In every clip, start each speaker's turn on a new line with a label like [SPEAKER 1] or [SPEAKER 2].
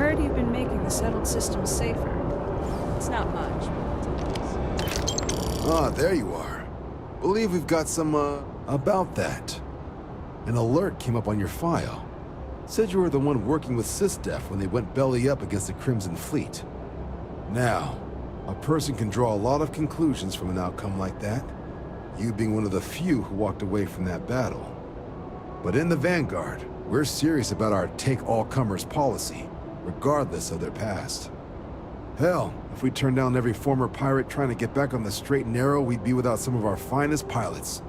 [SPEAKER 1] heard you've been making the settled systems safer. It's not much.
[SPEAKER 2] Ah, there you are. Believe we've got some, about that. An alert came up on your file. Said you were the one working with SysDef when they went belly up against the Crimson Fleet. Now, a person can draw a lot of conclusions from an outcome like that, you being one of the few who walked away from that battle. But in the Vanguard, we're serious about our take-all-comers policy, regardless of their past. Hell, if we turned down every former pirate trying to get back on the straight and narrow, we'd be without some of our finest pilots.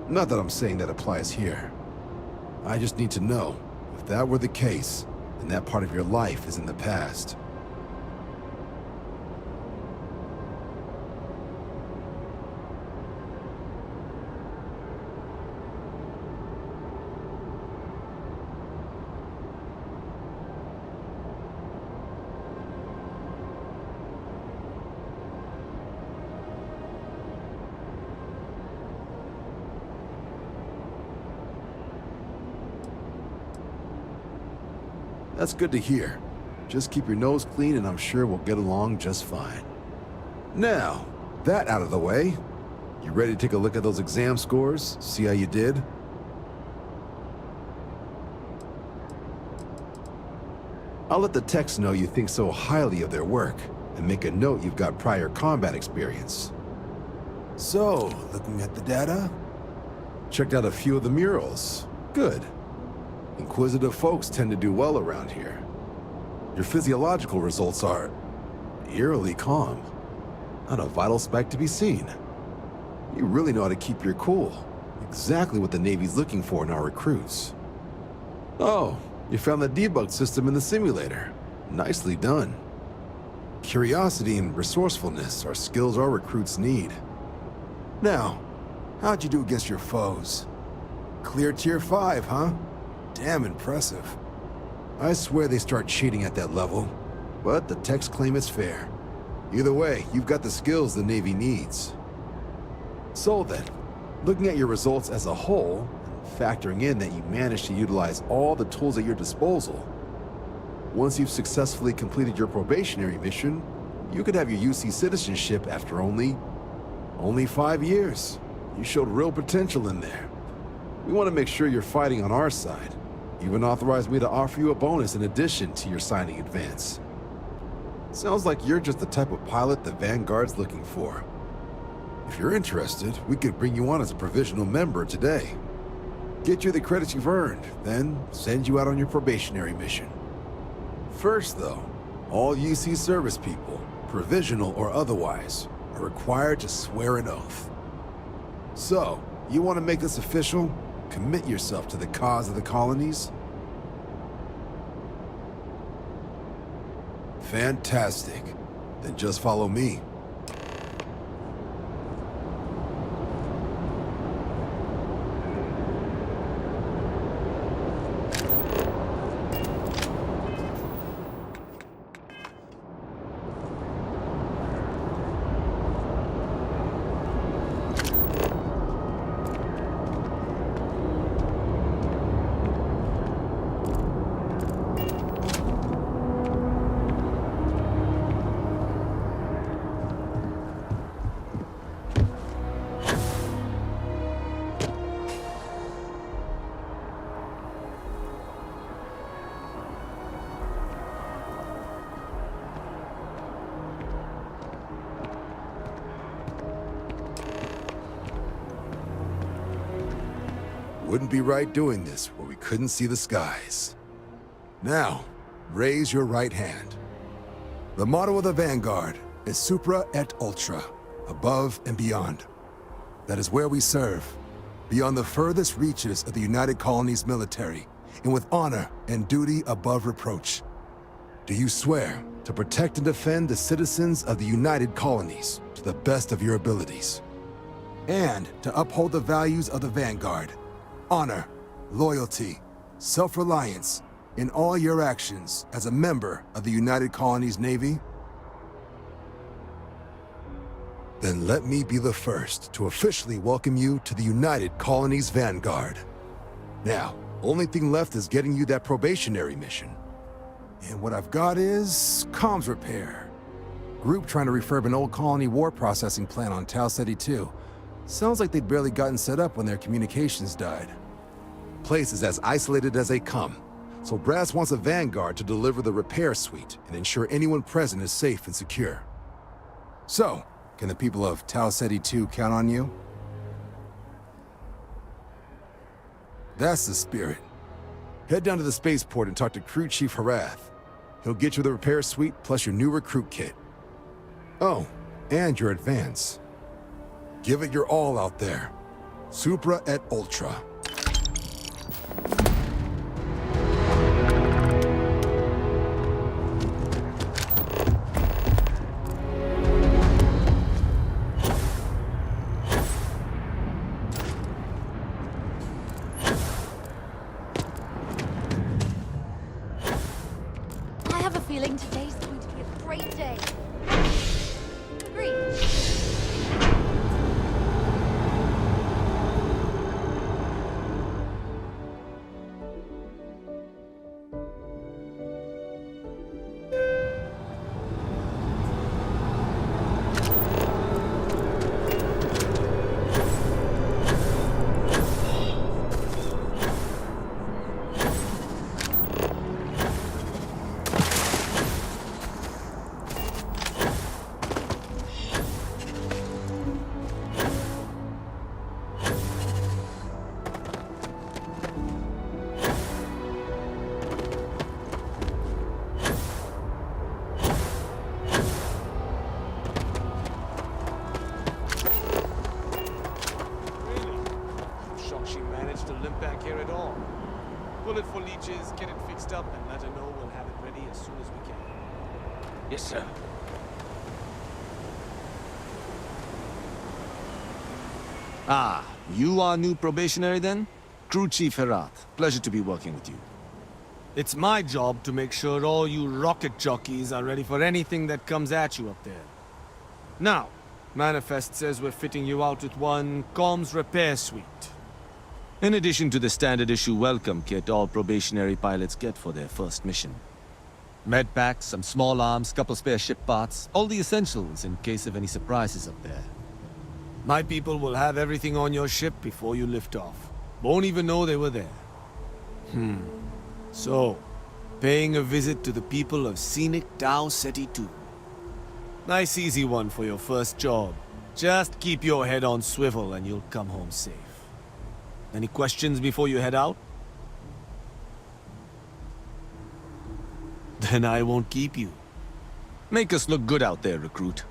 [SPEAKER 2] Not that I'm saying that applies here. I just need to know, if that were the case, then that part of your life is in the past. That's good to hear. Just keep your nose clean and I'm sure we'll get along just fine. Now, that out of the way, you ready to take a look at those exam scores? See how you did? I'll let the techs know you think so highly of their work, and make a note you've got prior combat experience. So, looking at the data? Checked out a few of the murals. Good. Inquisitive folks tend to do well around here. Your physiological results are eerily calm. Not a vital spike to be seen. You really know how to keep your cool. Exactly what the Navy's looking for in our recruits. Oh, you found the debug system in the simulator. Nicely done. Curiosity and resourcefulness are skills our recruits need. Now, how'd you do against your foes? Clear Tier 5, huh? Damn impressive. I swear they start cheating at that level, but the techs claim it's fair. Either way, you've got the skills the Navy needs. So then, looking at your results as a whole, and factoring in that you managed to utilize all the tools at your disposal, once you've successfully completed your probationary mission, you could have your UC citizenship after only 5 years. You showed real potential in there. We want to make sure you're fighting on our side. Even authorized me to offer you a bonus in addition to your signing advance. Sounds like you're just the type of pilot the Vanguard's looking for. If you're interested, we could bring you on as a provisional member today. Get you the credits you've earned, then send you out on your probationary mission. First though, all UC service people, provisional or otherwise, are required to swear an oath. So, you want to make this official? Commit yourself to the cause of the colonies? Fantastic. Then just follow me. Wouldn't be right doing this where we couldn't see the skies. Now, raise your right hand. The motto of the Vanguard is Supra et Ultra, above and beyond. That is where we serve, beyond the furthest reaches of the United Colonies military, and with honor and duty above reproach. Do you swear to protect and defend the citizens of the United Colonies to the best of your abilities, and to uphold the values of the Vanguard? Honor, loyalty, self-reliance in all your actions as a member of the United Colonies Navy? Then let me be the first to officially welcome you to the United Colonies Vanguard. Now, only thing left is getting you that probationary mission. And what I've got is comms repair. Group trying to refurb an old colony war processing plant on Tau Ceti 2. Sounds like they'd barely gotten set up when their communications died. Place is as isolated as they come, so Brass wants a vanguard to deliver the repair suite and ensure anyone present is safe and secure. So, can the people of Tau Ceti 2 count on you? That's the spirit. Head down to the spaceport and talk to Crew Chief Harath. He'll get you the repair suite plus your new recruit kit. Oh, and your advance. Give it your all out there. Supra et Ultra.
[SPEAKER 3] I have a feeling today's going to be a great day. Agreed.
[SPEAKER 4] She managed to limp back here at all. Pull it for leeches, get it fixed up, and let her know we'll have it ready as soon as we can.
[SPEAKER 5] Yes, sir.
[SPEAKER 6] Ah, you are new probationary then? Crew Chief Herath. Pleasure to be working with you. It's my job to make sure all you rocket jockeys are ready for anything that comes at you up there. Now, Manifest says we're fitting you out with one comms repair suite. In addition to the standard issue welcome kit all probationary pilots get for their first mission. Med packs, some small arms, couple spare ship parts, all the essentials in case of any surprises up there. My people will have everything on your ship before you lift off. Won't even know they were there. So, paying a visit to the people of scenic Tau Ceti 2. Nice easy one for your first job. Just keep your head on swivel and you'll come home safe. Any questions before you head out? Then I won't keep you. Make us look good out there, recruit.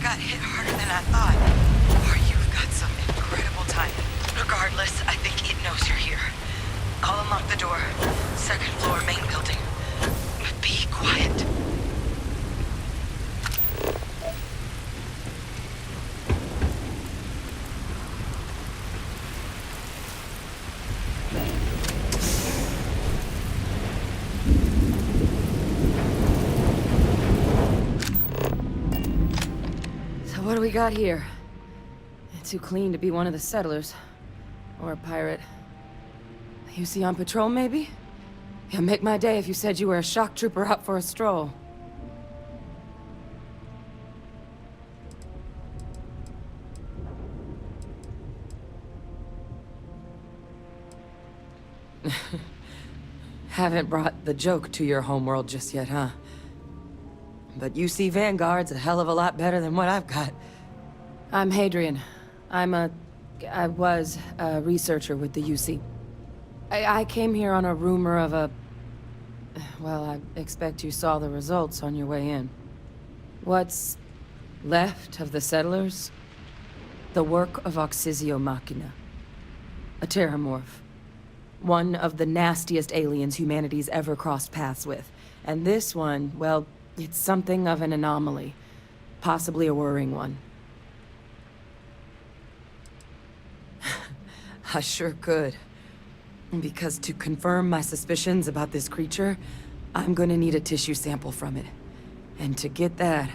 [SPEAKER 5] got hit harder than I thought. Or you've got some incredible timing. Regardless, I think it knows you're here. I'll unlock the door. Second floor, main building. Be quiet.
[SPEAKER 7] So what do we got here? Too clean to be one of the settlers. Or a pirate. You see on patrol, maybe? Yeah, make my day if you said you were a shock trooper out for a stroll. Haven't brought the joke to your homeworld just yet, huh? But UC Vanguard's a hell of a lot better than what I've got. I'm Hadrian. I was a researcher with the UC. I came here on a rumor of a... Well, I expect you saw the results on your way in. What's left of the settlers? The work of Oxysio Machina. A terramorph. One of the nastiest aliens humanity's ever crossed paths with. And this one, well, it's something of an anomaly. Possibly a worrying one. I sure could. Because to confirm my suspicions about this creature, I'm gonna need a tissue sample from it. And to get that,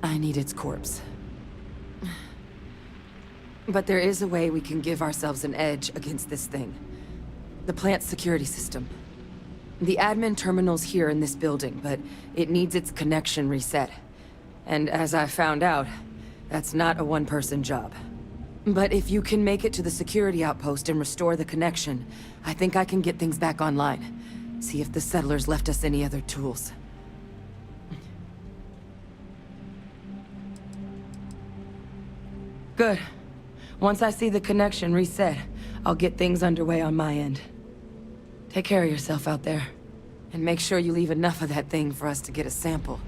[SPEAKER 7] I need its corpse. But there is a way we can give ourselves an edge against this thing. The plant's security system. The admin terminal's here in this building, but it needs its connection reset. And as I found out, that's not a one-person job. But if you can make it to the security outpost and restore the connection, I think I can get things back online. See if the settlers left us any other tools. Good. Once I see the connection reset, I'll get things underway on my end. Take care of yourself out there. And make sure you leave enough of that thing for us to get a sample.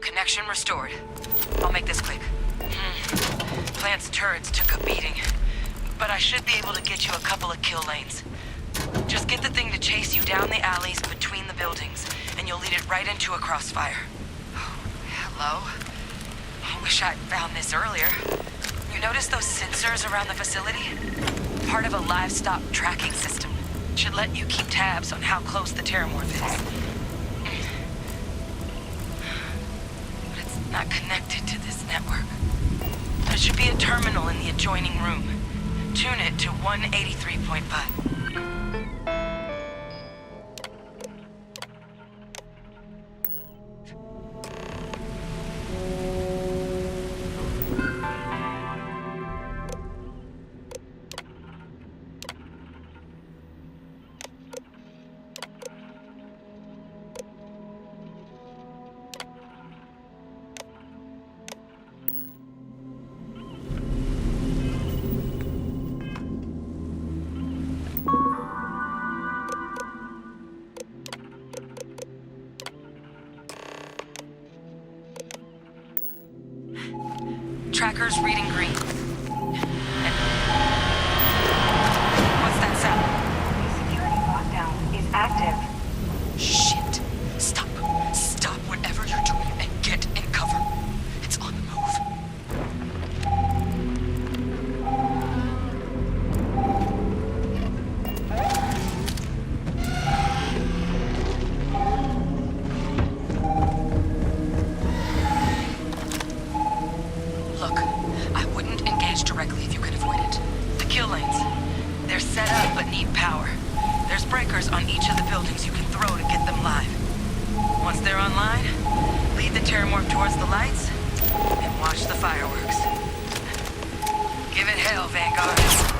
[SPEAKER 7] Connection restored. I'll make this quick. Plant's turrets took a beating, but I should be able to get you a couple of kill lanes. Just get the thing to chase you down the alleys between the buildings, and you'll lead it right into a crossfire. Oh, hello? I wish I'd found this earlier. You notice those sensors around the facility? Part of a livestock tracking system. Should let you keep tabs on how close the terramorph is. Not connected to this network. There should be a terminal in the adjoining room. Tune it to 183.5.
[SPEAKER 5] Tracker's reading green. And... What's that sound?
[SPEAKER 8] Security lockdown is active.
[SPEAKER 5] Shit. Stop. Stop whatever you're doing and get in cover. It's on the move. Look, I wouldn't engage directly if you can avoid it. The kill lanes. They're set up but need power. There's breakers on each of the buildings you can throw to get them live. Once they're online, lead the terramorph towards the lights and watch the fireworks. Give it hell, Vanguard.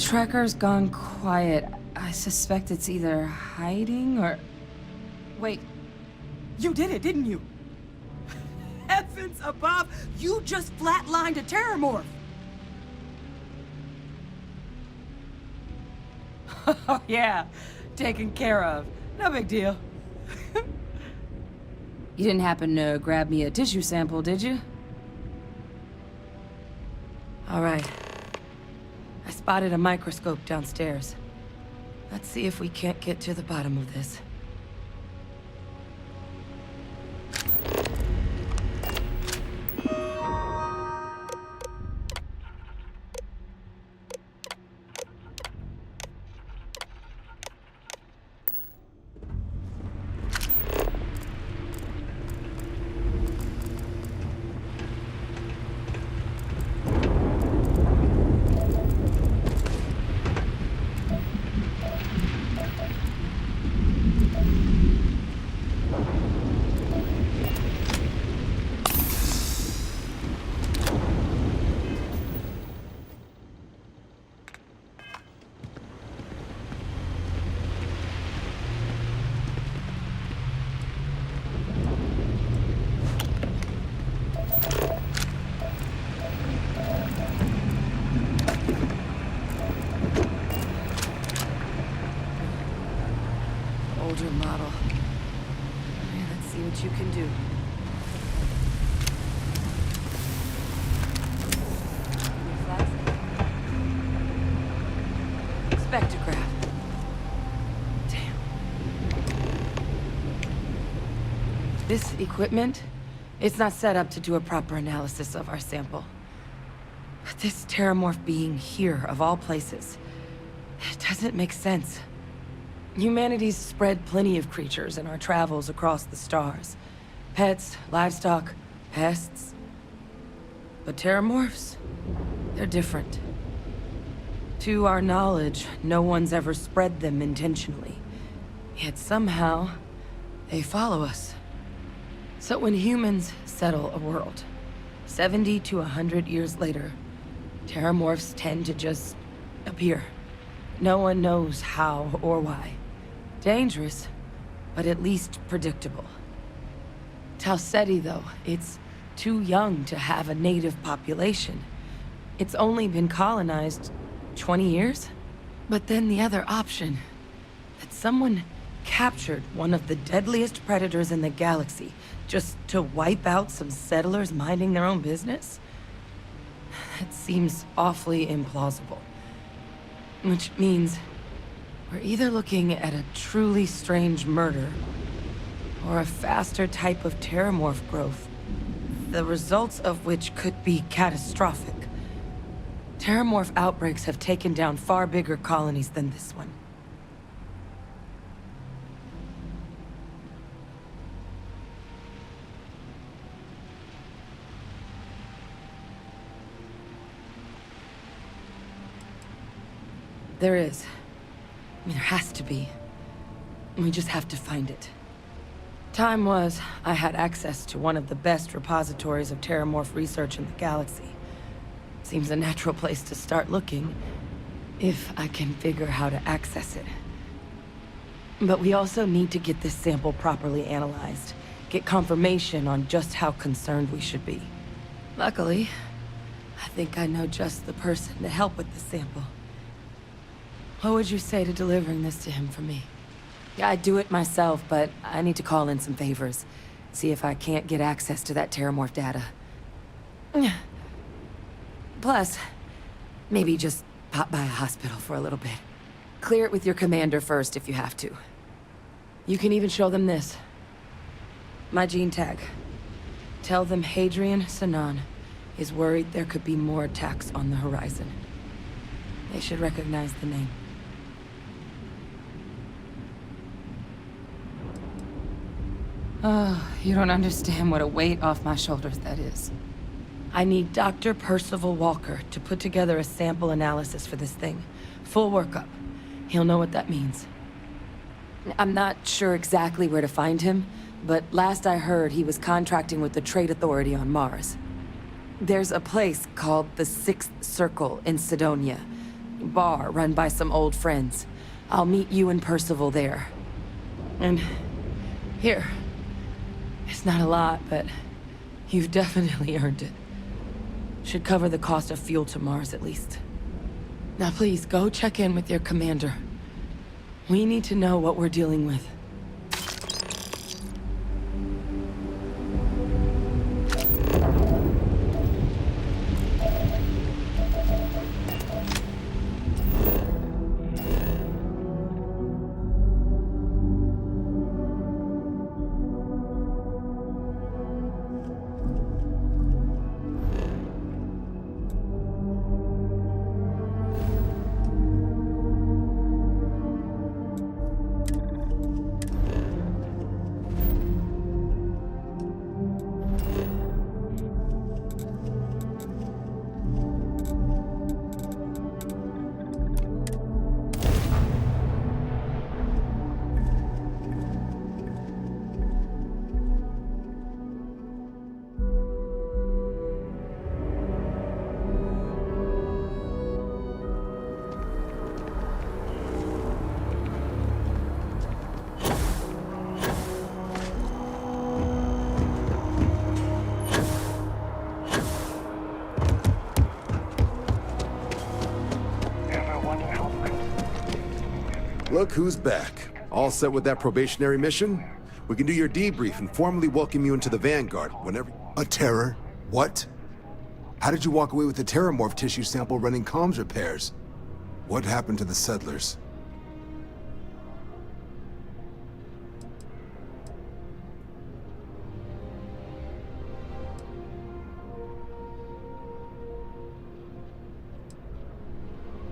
[SPEAKER 7] tracker's gone quiet. I suspect it's either hiding or... Wait. You did it, didn't you? Heavens above! You just flatlined a terramorph! Oh, yeah. Taken care of. No big deal. You didn't happen to grab me a tissue sample, did you? All right. I spotted a microscope downstairs. Let's see if we can't get to the bottom of this. Older model. Okay, let's see what you can do. Spectrograph. Damn. This equipment, it's not set up to do a proper analysis of our sample. But this terramorph being here, of all places, it doesn't make sense. Humanity's spread plenty of creatures in our travels across the stars. Pets, livestock, pests. But terramorphs, they're different. To our knowledge, no one's ever spread them intentionally. Yet somehow, they follow us. So when humans settle a world, 70 to 100 years later, terramorphs tend to just appear. No one knows how or why. Dangerous, but at least predictable. Talseti, though, it's too young to have a native population. It's only been colonized 20 years? But then the other option, that someone captured one of the deadliest predators in the galaxy just to wipe out some settlers minding their own business? That seems awfully implausible. Which means we're either looking at a truly strange murder, or a faster type of terramorph growth, the results of which could be catastrophic. Terramorph outbreaks have taken down far bigger colonies than this one. There is. I mean, there has to be. We just have to find it. Time was, I had access to one of the best repositories of terramorph research in the galaxy. Seems a natural place to start looking, if I can figure how to access it. But we also need to get this sample properly analyzed, get confirmation on just how concerned we should be. Luckily, I think I know just the person to help with the sample. What would you say to delivering this to him for me? Yeah, I'd do it myself, but I need to call in some favors. See if I can't get access to that terramorph data. Plus, maybe just pop by a hospital for a little bit. Clear it with your commander first if you have to. You can even show them this. My gene tag. Tell them Hadrian Sanan is worried there could be more attacks on the horizon. They should recognize the name. Oh, you don't understand what a weight off my shoulders that is. I need Dr. Percival Walker to put together a sample analysis for this thing. Full workup. He'll know what that means. I'm not sure exactly where to find him, but last I heard he was contracting with the Trade Authority on Mars. There's a place called the Sixth Circle in Sidonia. bar run by some old friends. I'll meet you and Percival there. And here. It's not a lot, but you've definitely earned it. Should cover the cost of fuel to Mars at least. Now please, go check in with your commander. We need to know what we're dealing with.
[SPEAKER 2] Look who's back. All set with that probationary mission? We can do your debrief and formally welcome you into the Vanguard whenever...
[SPEAKER 9] A terror? What? How did you walk away with the terramorph tissue sample running comms repairs? What happened to the settlers?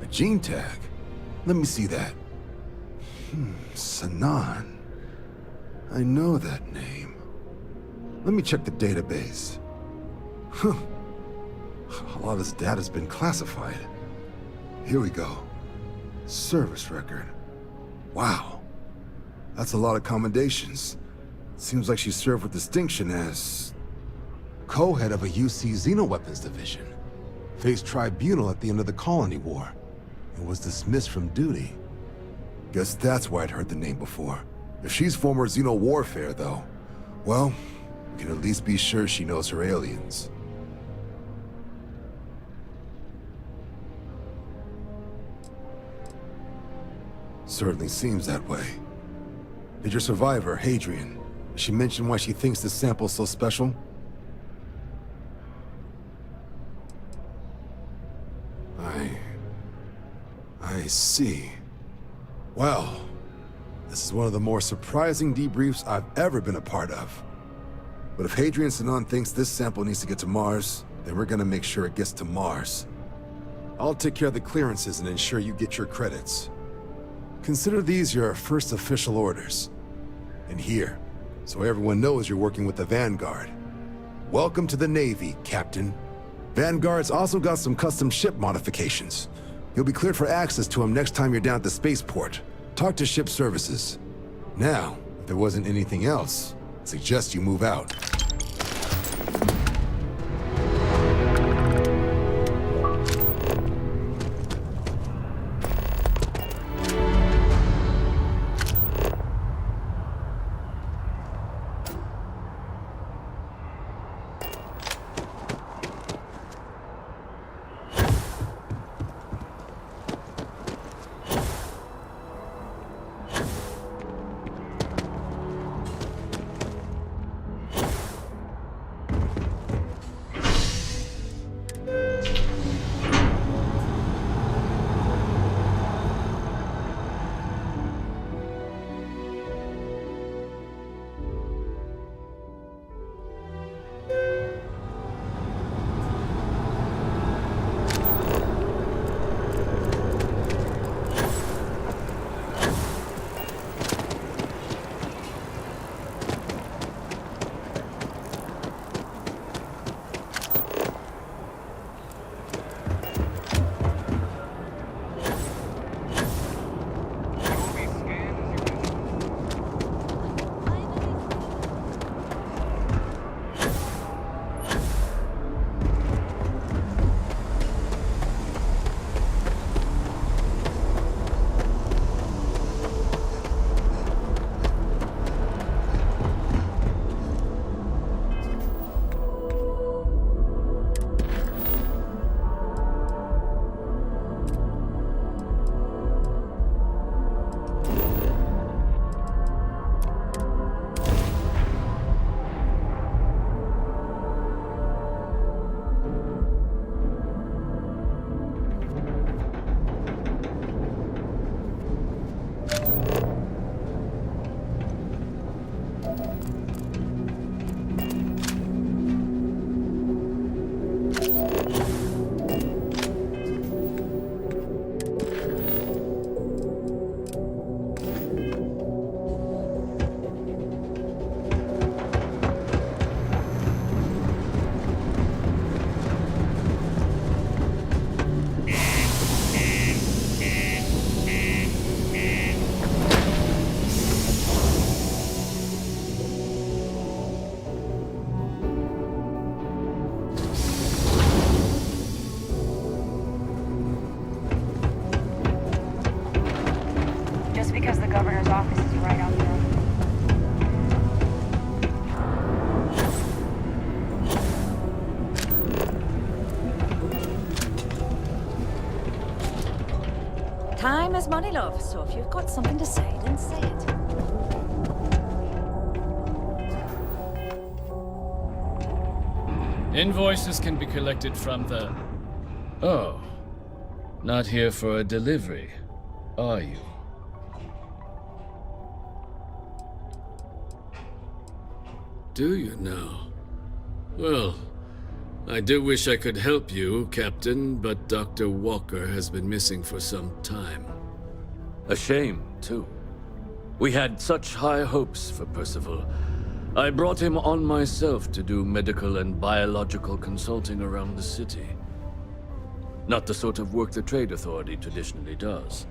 [SPEAKER 2] A gene tag? Let me see that. Sanan. I know that name. Let me check the database. Huh. A lot of this data's been classified. Here we go. Service record. Wow. That's a lot of commendations. Seems like she served with distinction as... co-head of a UC Xenoweapons division. Faced tribunal at the end of the Colony War. And was dismissed from duty. Guess that's why I'd heard the name before. If she's former Xeno warfare, though, well, we can at least be sure she knows her aliens. Certainly seems that way. Did your survivor, Hadrian, she mention why she thinks this sample's so special? I see. Well, this is one of the more surprising debriefs I've ever been a part of. But if Hadrian Sanan thinks this sample needs to get to Mars, then we're gonna make sure it gets to Mars. I'll take care of the clearances and ensure you get your credits. Consider these your first official orders. And here, so everyone knows you're working with the Vanguard. Welcome to the Navy, Captain. Vanguard's also got some custom ship modifications. You'll be cleared for access to them next time you're down at the spaceport. Talk to ship services. Now, if there wasn't anything else, I suggest you move out.
[SPEAKER 3] Time is money, love, so if you've got something to say, then say it.
[SPEAKER 10] Invoices can be collected from the... Oh. Not here for a delivery, are you?
[SPEAKER 11] Do you now? Well, I do wish I could help you, Captain, but Dr. Walker has been missing for some time.
[SPEAKER 12] A shame, too. We had such high hopes for Percival. I brought him on myself to do medical and biological consulting around the city. Not the sort of work the Trade Authority traditionally does.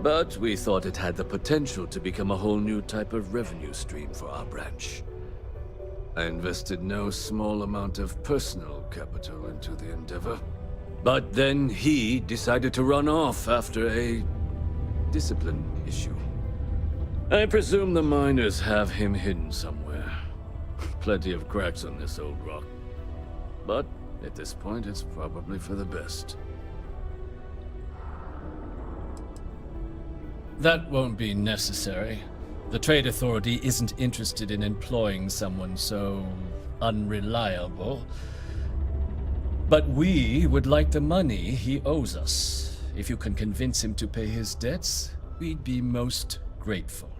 [SPEAKER 12] But we thought it had the potential to become a whole new type of revenue stream for our branch. I invested no small amount of personal capital into the endeavor. But then he decided to run off after a discipline issue. I presume the miners have him hidden somewhere. Plenty of cracks on this old rock. But at this point, it's probably for the best.
[SPEAKER 10] That won't be necessary. The Trade Authority isn't interested in employing someone so unreliable. But we would like the money he owes us. If you can convince him to pay his debts, we'd be most grateful.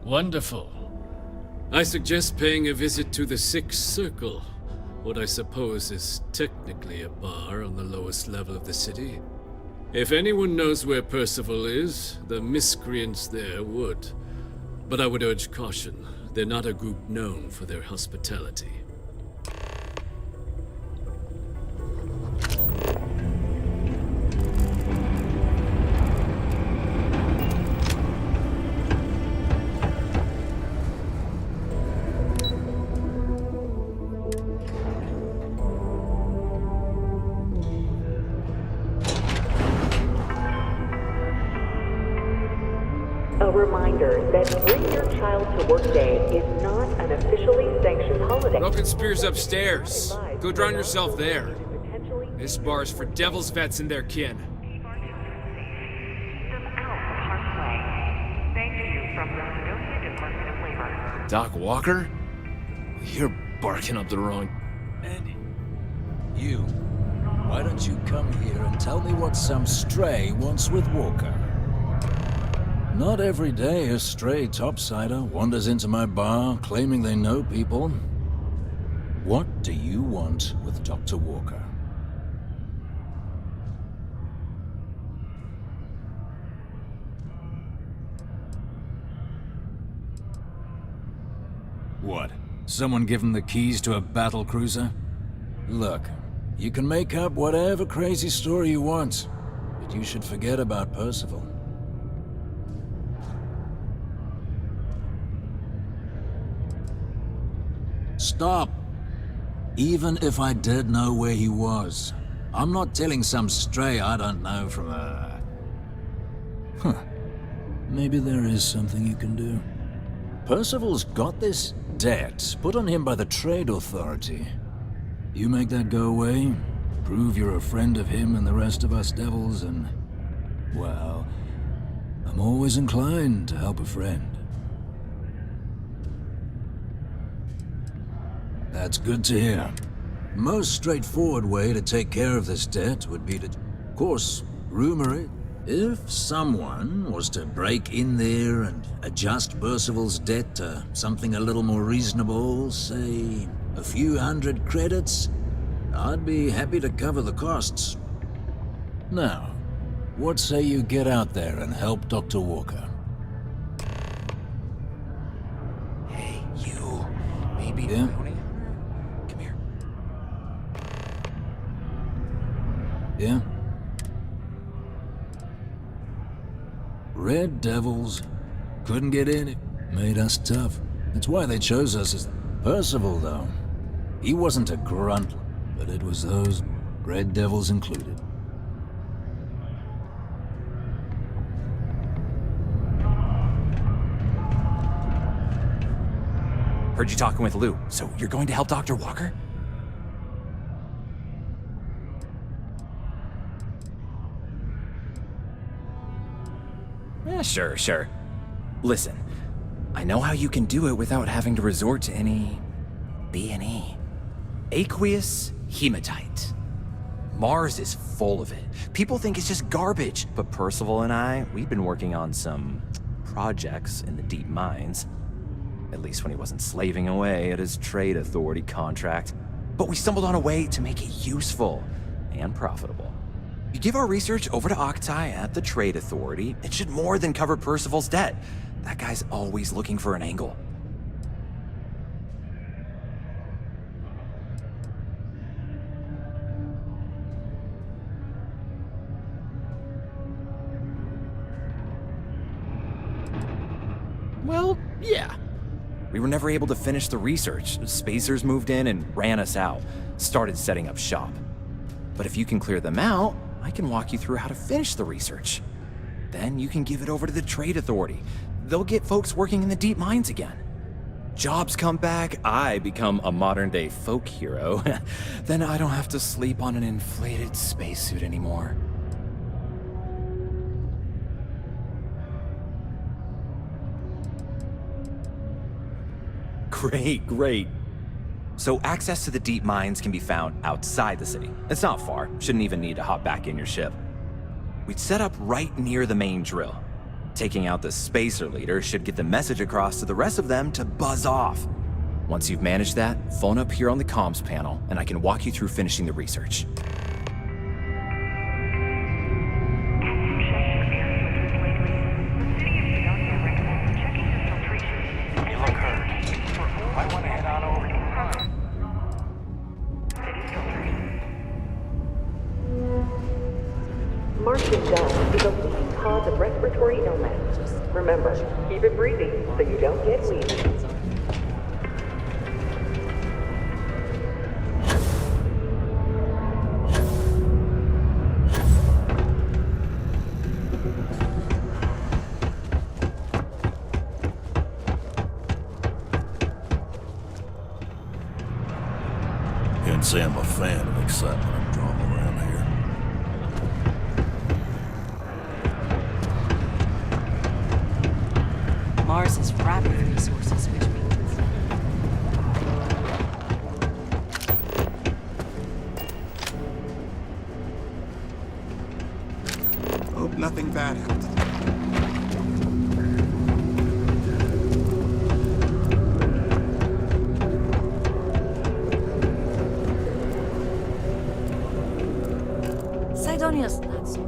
[SPEAKER 10] Wonderful.
[SPEAKER 11] I suggest paying a visit to the Sixth Circle, what I suppose is technically a bar on the lowest level of the city. If anyone knows where Percival is, the miscreants there would. But I would urge caution. They're not a group known for their hospitality.
[SPEAKER 13] A reminder that Bring Your Child to Work Day is not an officially sanctioned holiday.
[SPEAKER 14] Broken Spear's upstairs. Go drown yourself there. This bar's for Devil's vets and their kin. Doc Walker? You're barking up the wrong...
[SPEAKER 15] Andy, you. Why don't you come here and tell me what some stray wants with Walker? Not every day a stray topsider wanders into my bar claiming they know people. What do you want with Dr. Walker? What? Someone give him the keys to a battle cruiser? Look, you can make up whatever crazy story you want, but you should forget about Percival. Stop! Even if I did know where he was, I'm not telling some stray I don't know from a... Huh. Maybe there is something you can do. Percival's got this debt put on him by the Trade Authority. You make that go away, prove you're a friend of him and the rest of us devils, and... well, I'm always inclined to help a friend. That's good to hear. Most straightforward way to take care of this debt would be to, of course, rumor it. If someone was to break in there and adjust Percival's debt to something a little more reasonable, say a few hundred credits, I'd be happy to cover the costs. Now, what say you get out there and help Dr. Walker?
[SPEAKER 14] Hey, you. Maybe...
[SPEAKER 15] Yeah? Yeah? Red Devils couldn't get in. It made us tough. That's why they chose us as... Percival, though. He wasn't a grunt, but it was those Red Devils included.
[SPEAKER 16] Heard you talking with Lou, so you're going to help Dr. Walker? Yeah, sure. Listen, I know how you can do it without having to resort to any B&E. Aqueous hematite. Mars is full of it. People think it's just garbage, but Percival and I, we've been working on some projects in the deep mines. At least when he wasn't slaving away at his trade authority contract. But we stumbled on a way to make it useful and profitable. You give our research over to Octai at the trade authority, it should more than cover Percival's debt. That guy's always looking for an angle. Well, yeah. We were never able to finish the research. Spacers moved in and ran us out. Started setting up shop. But if you can clear them out, I can walk you through how to finish the research. Then you can give it over to the trade authority. They'll get folks working in the deep mines again. Jobs come back, I become a modern-day folk hero. Then I don't have to sleep on an inflated spacesuit anymore. Great. So access to the deep mines can be found outside the city. It's not far, shouldn't even need to hop back in your ship. We'd set up right near the main drill. Taking out the spacer leader should get the message across to the rest of them to buzz off. Once you've managed that, phone up here on the comms panel, and I can walk you through finishing the research.
[SPEAKER 13] Martian dust is a leading cause of respiratory illness. Remember, keep it breezy so you don't get wheezed.
[SPEAKER 17] Can't say I'm a fan of excitement and drama around here.
[SPEAKER 7] Mars is ripe with resources, which means...
[SPEAKER 9] Hope nothing bad happens.
[SPEAKER 1] Sidonia's not so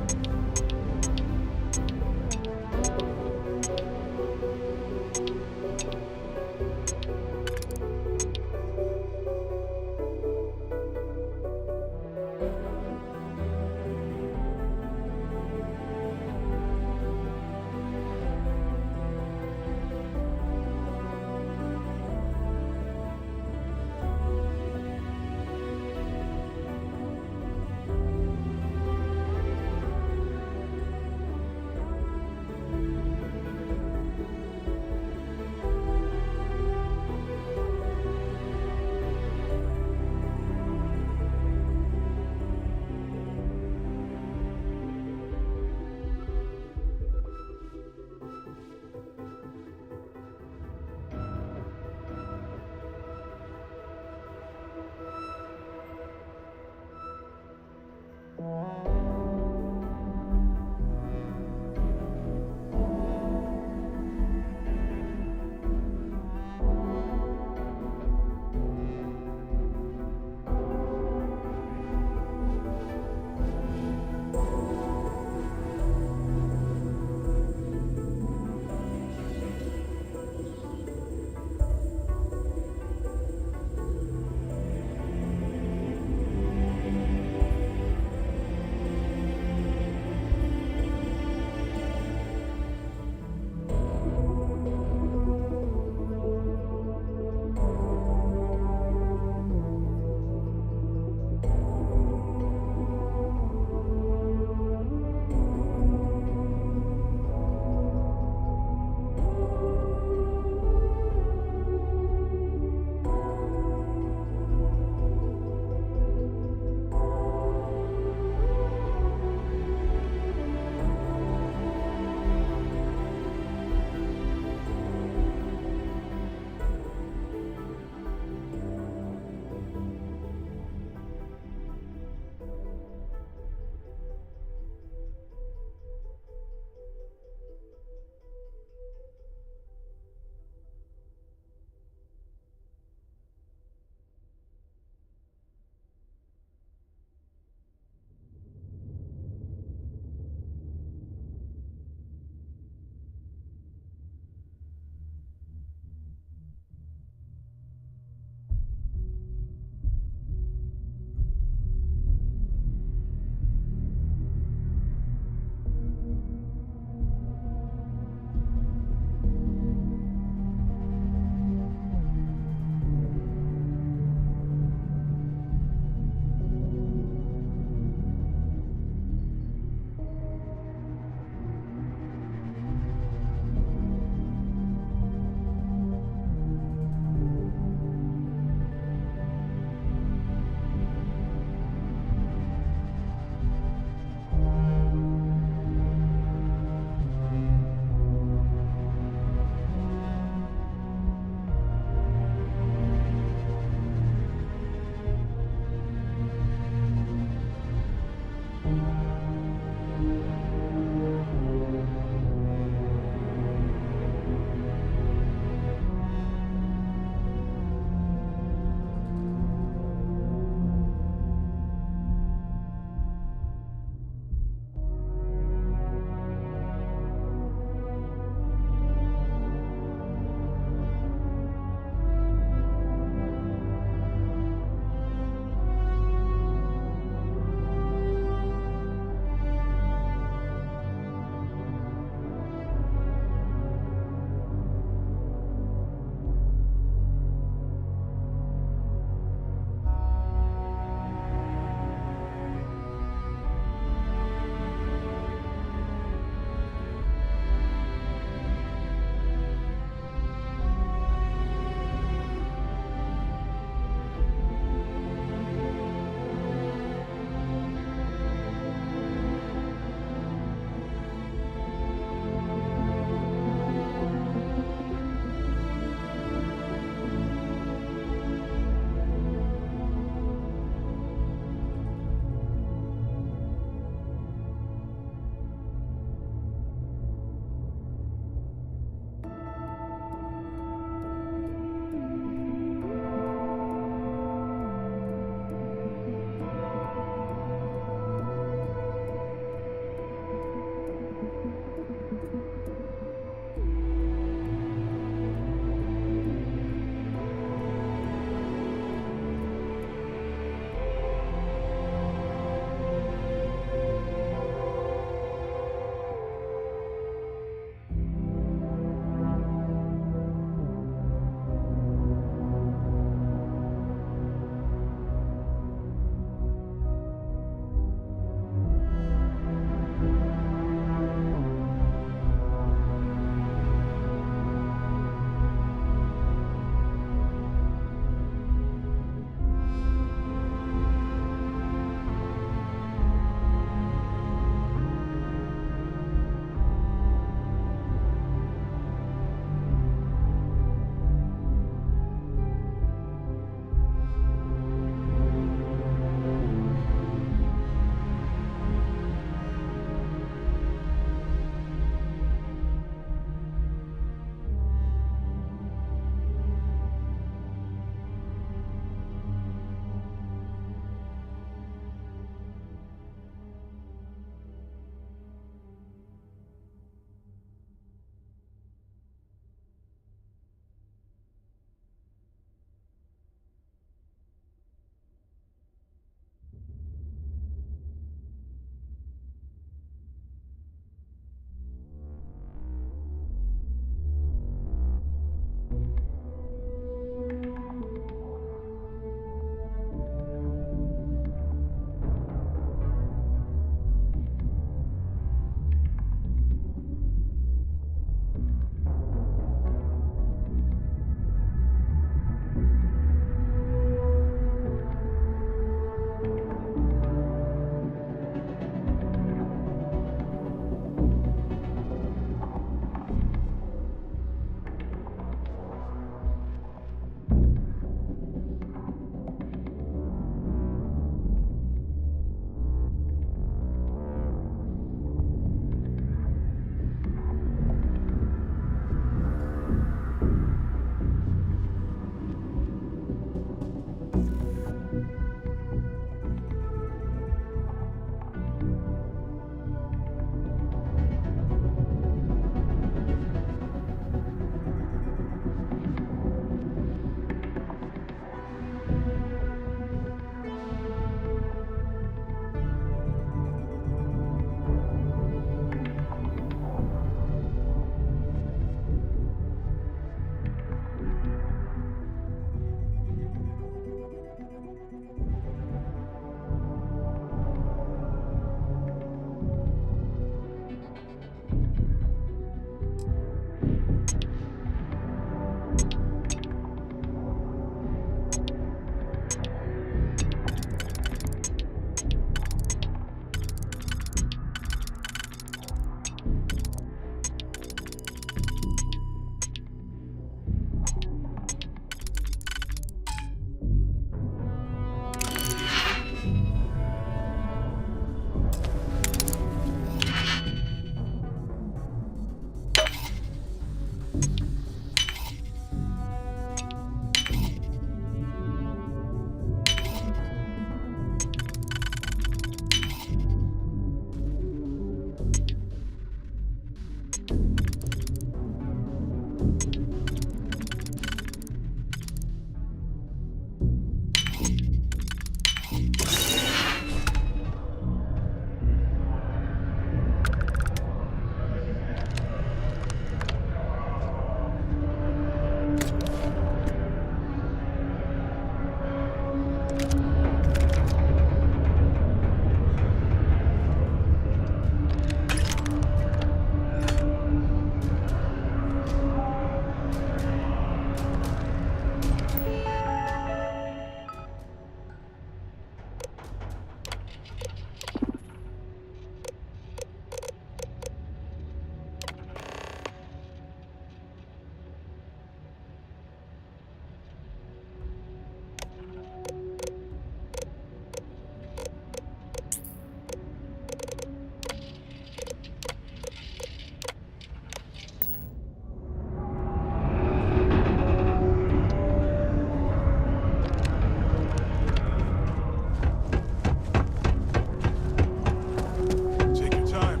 [SPEAKER 2] Take your time.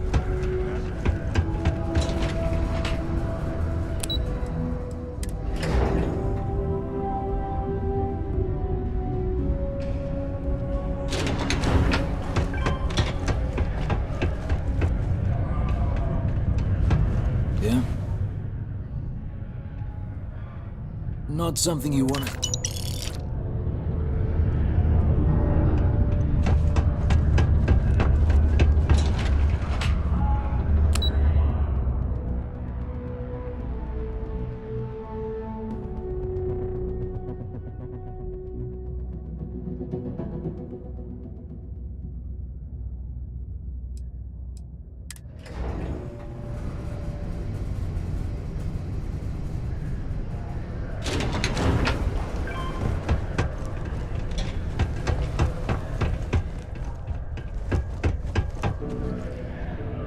[SPEAKER 15] Yeah? Not something you want to...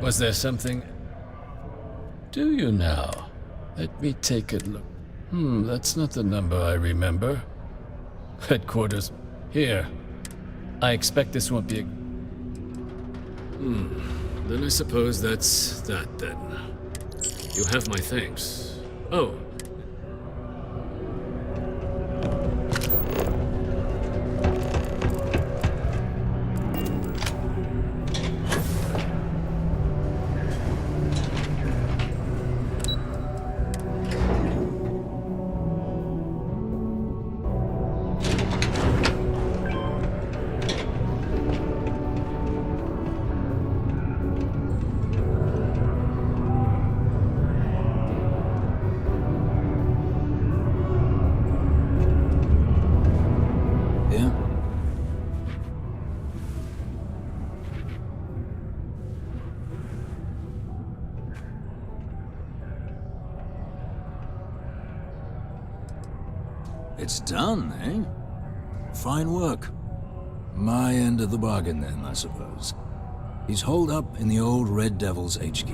[SPEAKER 10] Was there something? Do you now? Let me take a look. That's not the number I remember. Headquarters. Here. I expect this won't be a...
[SPEAKER 11] Then I suppose that's that then. You have my thanks. Oh.
[SPEAKER 15] Yeah? It's done, eh? Fine work. My end of the bargain then, I suppose. He's holed up in the old Red Devil's HQ.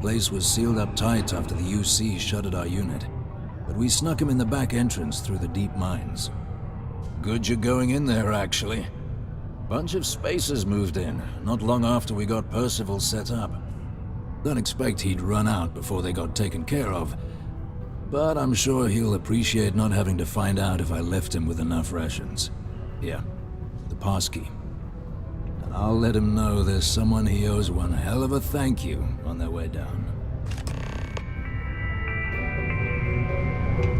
[SPEAKER 15] Place was sealed up tight after the UC shuttered our unit, but we snuck him in the back entrance through the deep mines. Good you're going in there, actually. Bunch of spacers moved in, not long after we got Percival set up. Don't expect he'd run out before they got taken care of, but I'm sure he'll appreciate not having to find out if I left him with enough rations. Yeah, the passkey. And I'll let him know there's someone he owes one hell of a thank you on their way down.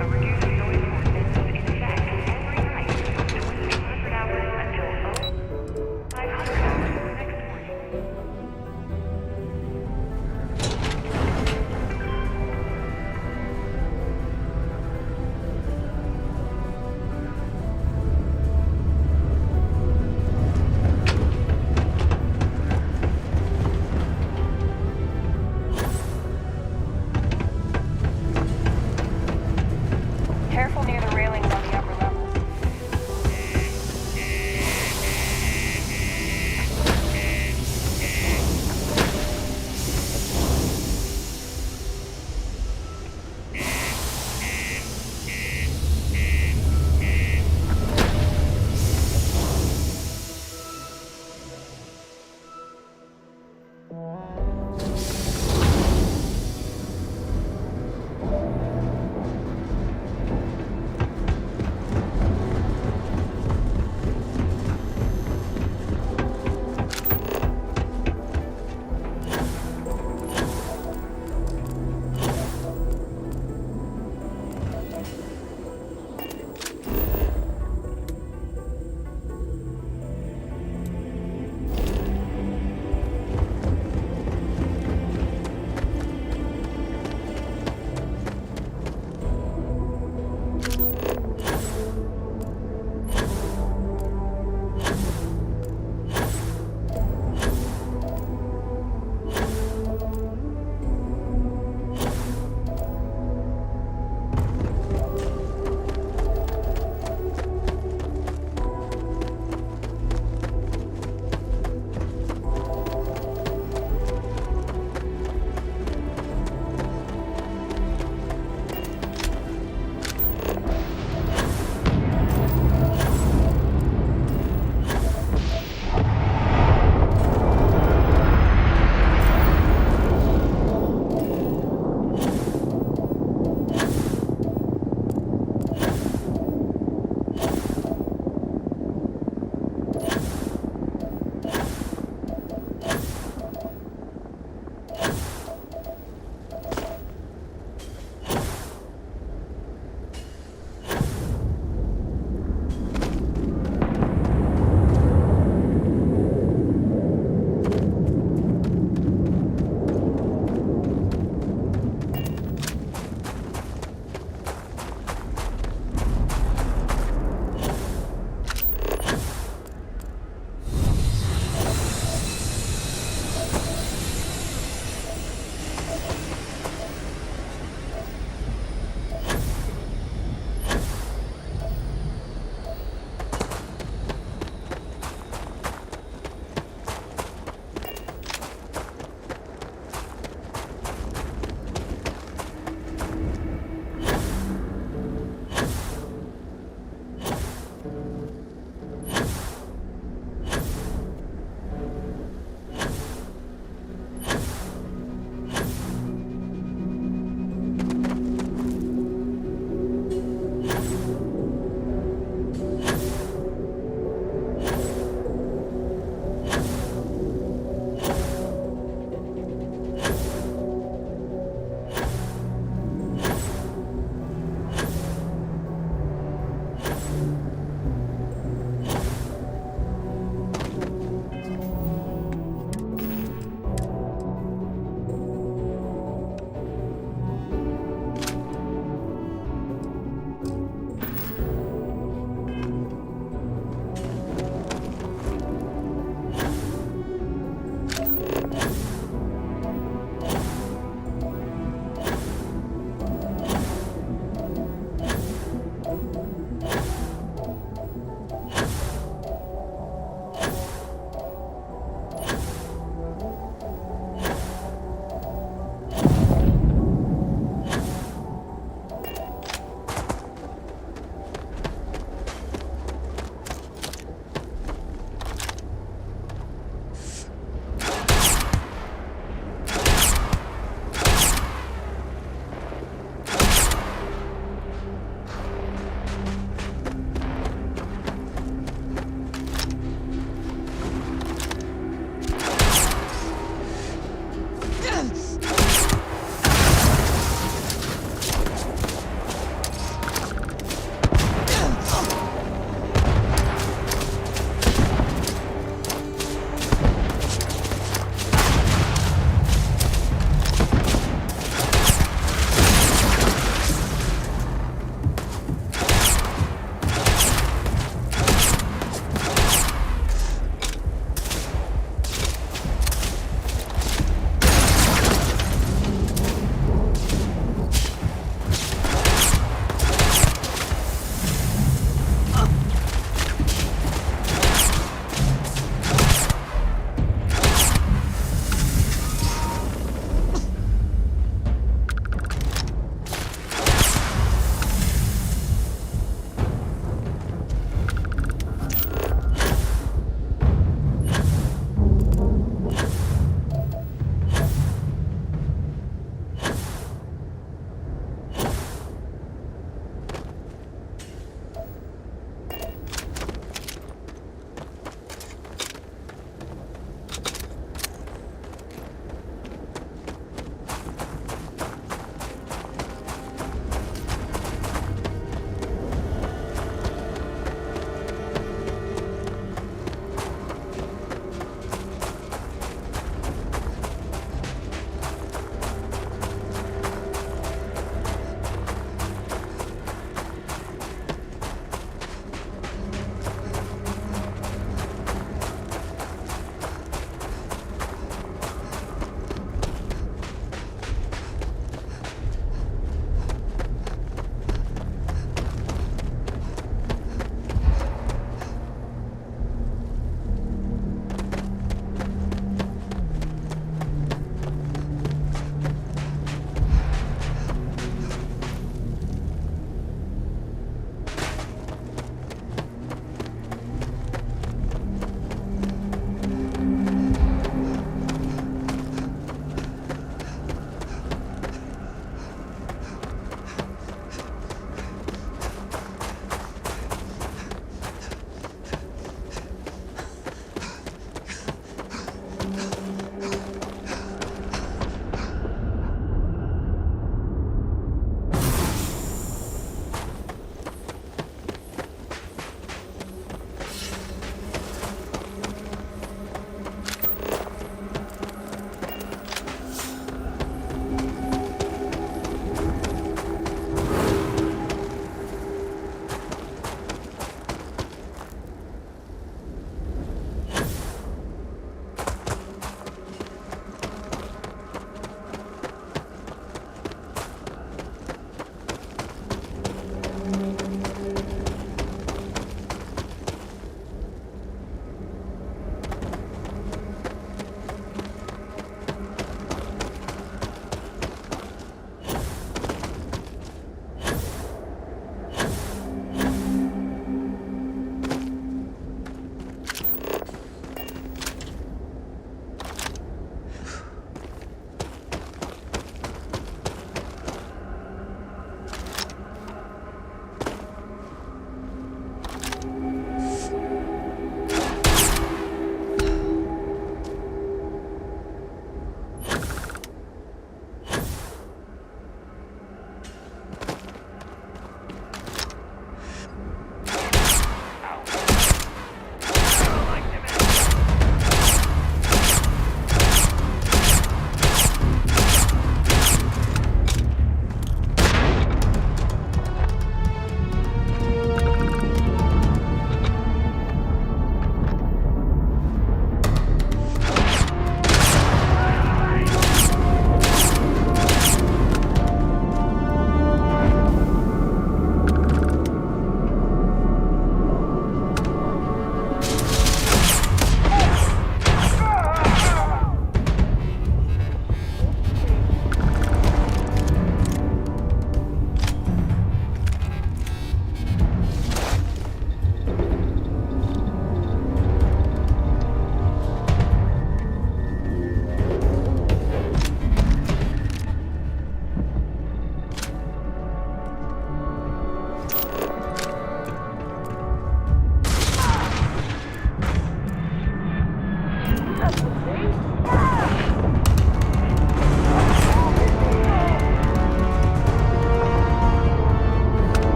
[SPEAKER 8] A reduced noise ordinance is in effect every night between 800 hours until 500 hours the next morning.